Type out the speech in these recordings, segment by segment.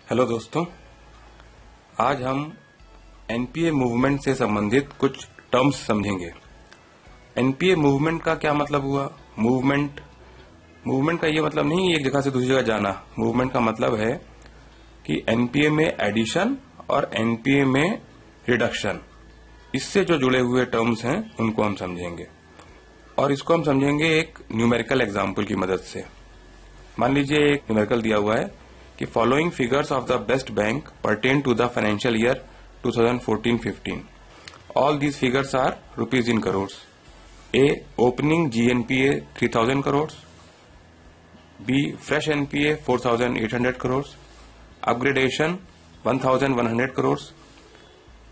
Hello दोस्तों, आज हम एनपीए मूवमेंट से संबंधित कुछ टर्म्स समझेंगे। एनपीए मूवमेंट का क्या मतलब हुआ? मूवमेंट का ये मतलब नहीं एक जगह से दूसरी जगह जाना। मूवमेंट का मतलब है कि एनपीए में एडिशन और एनपीए में रिडक्शन, इससे जो जुड़े हुए टर्म्स हैं उनको हम समझेंगे, और इसको हम समझेंगे एक न्यूमेरिकल एग्जाम्पल की मदद से। मान लीजिए एक न्यूमेरिकल दिया हुआ है कि following figures of the best bank pertain to the financial year 2014-15। All these figures are rupees in crore. A, opening GNPA 3000 crore. B, fresh NPA 4800 crore. Upgradation 1100 crore.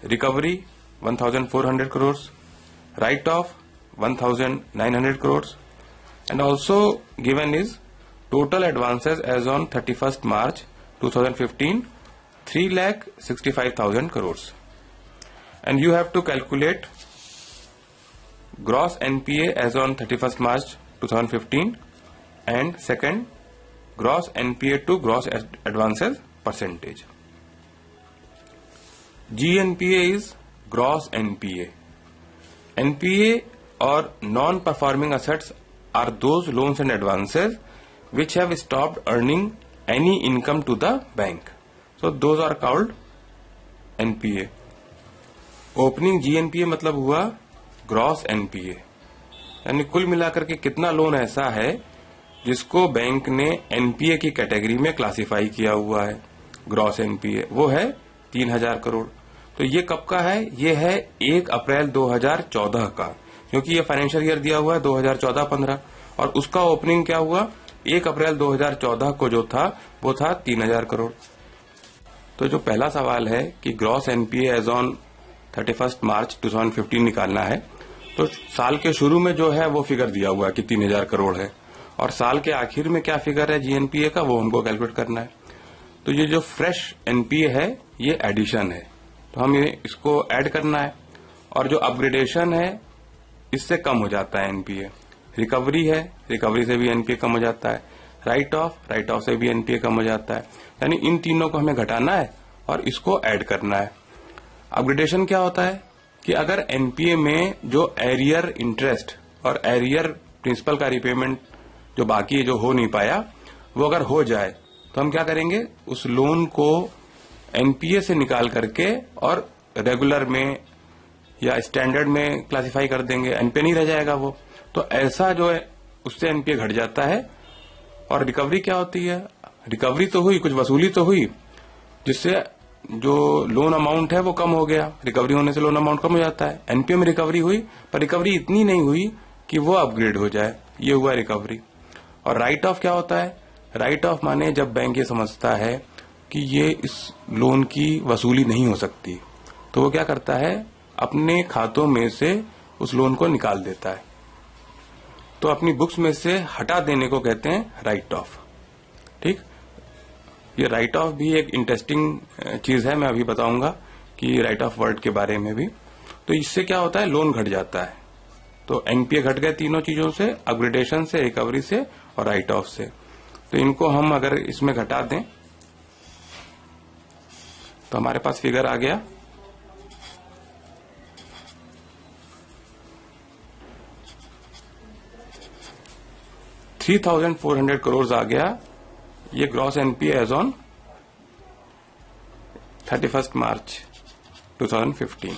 Recovery 1400 crore. Write off 1900 crore. And also given is total advances as on 31st March 2015 3,65,000 crores, and you have to calculate gross NPA as on 31st March 2015 and second gross NPA to gross advances percentage. GNPA is gross NPA. NPA or non-performing assets are those loans and advances which have stopped earning any income to the bank. So those are called NPA. Opening GNPA मतलब हुआ gross NPA, यानी कुल मिलाकर के कितना loan ऐसा है जिसको बैंक ने NPA की कैटेगरी में क्लासिफाई किया हुआ है। ग्रॉस NPA वो है 3000 करोड़। तो ये कब का है? ये है 1 अप्रैल 2014 का, क्योंकि ये फाइनेंशियल ईयर दिया हुआ है 2014-15, और उसका ओपनिंग क्या हुआ 1 अप्रैल 2014 को जो था वो था 3000 करोड़। तो जो पहला सवाल है कि gross NPA as on 31 March 2015 निकालना है, तो साल के शुरू में जो है वो फिगर दिया हुआ है कि 3000 करोड़ है, और साल के आखिर में क्या फिगर है जीएनपीए का वो हमको कैलकुलेट करना है। तो ये जो फ्रेश एनपीए है ये एडिशन है, तो हमें इसको ऐड करना है, और जो अपग्रेडेशन है इससे कम हो जाता है एनपीए। रिकवरी है, रिकवरी से भी एनपीए कम हो जाता है। राइट ऑफ से भी एनपीए कम हो जाता है। यानी इन तीनों को हमें घटाना है और इसको ऐड करना है। अपग्रेडेशन क्या होता है कि अगर एनपीए में जो एरियर इंटरेस्ट और एरियर प्रिंसिपल का रिपेमेंट जो बाकी जो हो नहीं पाया वो अगर हो जाए तो हम क्या करेंगे, उस लोन को एनपीए से निकाल करके और रेगुलर में या स्टैंडर्ड में क्लासिफाई कर देंगे, एनपीए नहीं रह जाएगा वो। तो ऐसा जो है उससे एनपीए घट जाता है। और रिकवरी क्या होती है? रिकवरी तो हुई, कुछ वसूली तो हुई, जिससे जो लोन अमाउंट है वो कम हो गया। रिकवरी होने से लोन अमाउंट कम हो जाता है। एनपीए में रिकवरी हुई पर रिकवरी इतनी नहीं हुई कि वो अपग्रेड हो जाए, ये हुआ रिकवरी। और राइट ऑफ क्या होता है? राइट ऑफ माने जब बैंक ये समझता है कि ये इस लोन की वसूली नहीं हो सकती, तो वो क्या करता है, अपने खातों में से उस लोन को निकाल देता है। तो अपनी बुक्स में से हटा देने को कहते हैं राइट ऑफ। ठीक, ये राइट ऑफ भी एक इंटरेस्टिंग चीज है, मैं अभी बताऊंगा कि राइट ऑफ वर्ड के बारे में भी। तो इससे क्या होता है, लोन घट जाता है। तो एनपीए घट गए तीनों चीजों से, अपग्रेडेशन से, रिकवरी से और राइट ऑफ से। तो इनको हम अगर इसमें घटा दें तो हमारे पास फिगर आ गया 3,400 करोड़ आ गया। ये gross NPA as on 31 March 2015।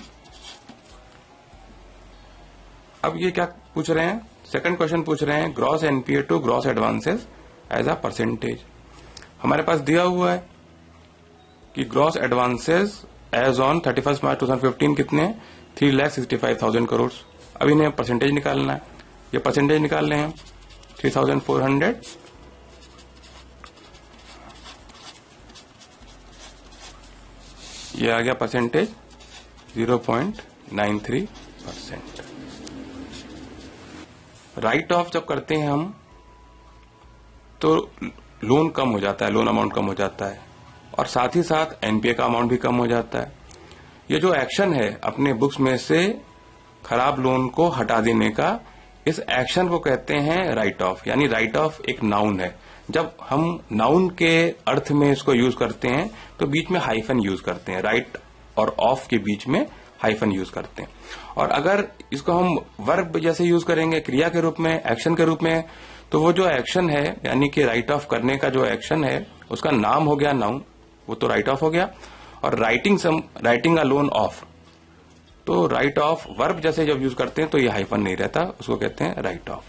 अब ये क्या पूछ रहे हैं, सेकंड क्वेश्चन पूछ रहे हैं gross NPA to gross advances as a percentage. हमारे पास दिया हुआ है कि gross advances as on 31 March 2015 कितने हैं, 3,65,000 करोड़। अब इन्हें परसेंटेज निकालना है, ये परसेंटेज निकाल रहे हैं 3,400 ये आ गया परसेंटेज 0.93%। राइट ऑफ जब करते हैं हम तो लोन कम हो जाता है, लोन अमाउंट कम हो जाता है, और साथ ही साथ एनपीए का अमाउंट भी कम हो जाता है। ये जो एक्शन है अपने बुक्स में से खराब लोन को हटा देने का, इस एक्शन को कहते हैं राइट ऑफ। यानी राइट ऑफ एक नाउन है, जब हम नाउन के अर्थ में इसको यूज करते हैं तो बीच में हाइफन यूज करते हैं, राइट और ऑफ के बीच में हाइफन यूज करते हैं। और अगर इसको हम वर्ब जैसे यूज करेंगे, क्रिया के रूप में, एक्शन के रूप में, तो वो जो एक्शन है यानी कि राइट ऑफ करने का जो एक्शन है उसका नाम हो गया नाउन, वो तो राइट ऑफ हो गया। और राइटिंग अ लोन ऑफ, तो राइट ऑफ वर्ब जैसे जब यूज करते हैं तो ये हाइफन नहीं रहता, उसको कहते हैं राइट ऑफ।